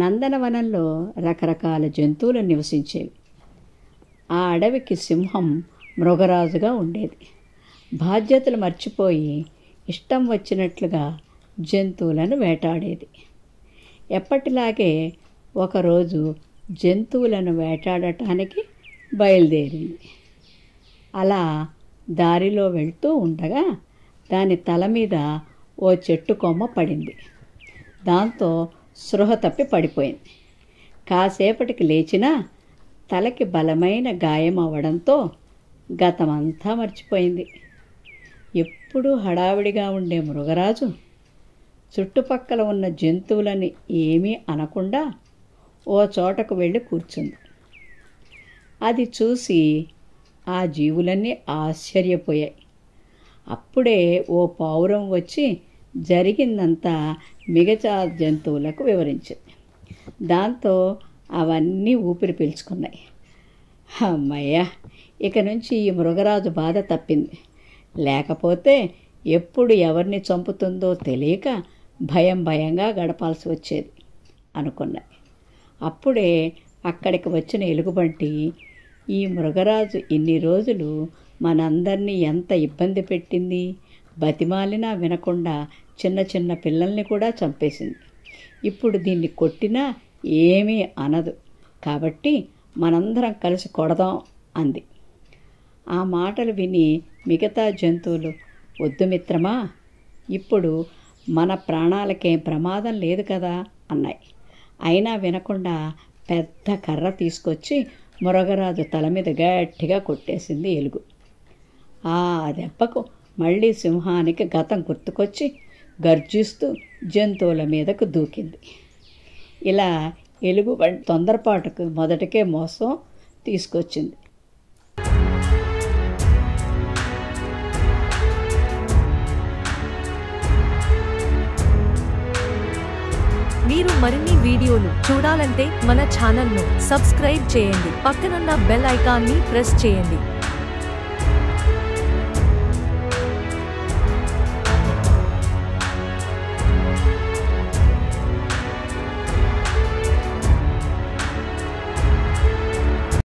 నందనవనంలో రకరకాల జంతువులు నివసించేవి. ఆ అడవికి సింహం మృగరాజుగా ఉండేది. బాధ్యతలు మర్చిపోయి ఇష్టం వచ్చినట్లుగా జంతువులను వేటాడేది. ఎప్పటిలాగే ఒకరోజు జంతువులను వేటాడటానికి బయలుదేరింది. అలా దారిలో వెళ్తూ ఉండగా దాని తల మీద ఓ చెట్టు కొమ్మ పడింది. దాంతో స్పృహ తప్పి పడిపోయింది. కాసేపటికి లేచినా తలకి బలమైన గాయం అవ్వడంతో గతమంతా మర్చిపోయింది. ఎప్పుడూ హడావిడిగా ఉండే మృగరాజు చుట్టుపక్కల ఉన్న జంతువులని ఏమీ అనకుండా ఓ చోటకు వెళ్ళి కూర్చుంది. అది చూసి ఆ జీవులన్నీ ఆశ్చర్యపోయాయి. అప్పుడే ఓ పావురం వచ్చి జరిగిందంతా మిగతా జంతువులకు వివరించింది. దాంతో అవన్నీ ఊపిరి పీల్చుకున్నాయి. అమ్మయ్య, ఇక నుంచి ఈ మృగరాజు బాధ తప్పింది. లేకపోతే ఎప్పుడు ఎవరిని చంపుతుందో తెలియక భయంగా గడపాల్సి వచ్చేది అనుకున్నాయి. అప్పుడే అక్కడికి వచ్చిన ఎలుగుబంటి, ఈ మృగరాజు ఇన్ని రోజులు మనందరినీ ఎంత ఇబ్బంది పెట్టింది, బతిమాలినా వినకుండా చిన్న చిన్న పిల్లల్ని కూడా చంపేసింది. ఇప్పుడు దీన్ని కొట్టినా ఏమీ అనదు, కాబట్టి మనందరం కలిసి కొడదాం అంది. ఆ మాటలు విని మిగతా జంతువులు, వద్దు మిత్రమా, ఇప్పుడు మన ప్రాణాలకేం ప్రమాదం లేదు కదా అన్నాయి. అయినా వినకుండా పెద్ద కర్ర తీసుకొచ్చి మృగరాజు తల మీద గట్టిగా కొట్టేసింది ఎలుగు. ఆ దెబ్బకు మళ్ళీ సింహానికి గతం గుర్తుకొచ్చి గర్జిస్తూ జంతువుల మీదకు దూకింది. ఇలా ఎలుగు తొందరపాటుకు మొదటికే మోసం తీసుకొచ్చింది. మీరు మరిన్ని వీడియోలు చూడాలంటే మన ఛానల్ను సబ్స్క్రైబ్ చేయండి. పక్కనున్న బెల్ ఐకాన్ని ప్రెస్ చేయండి.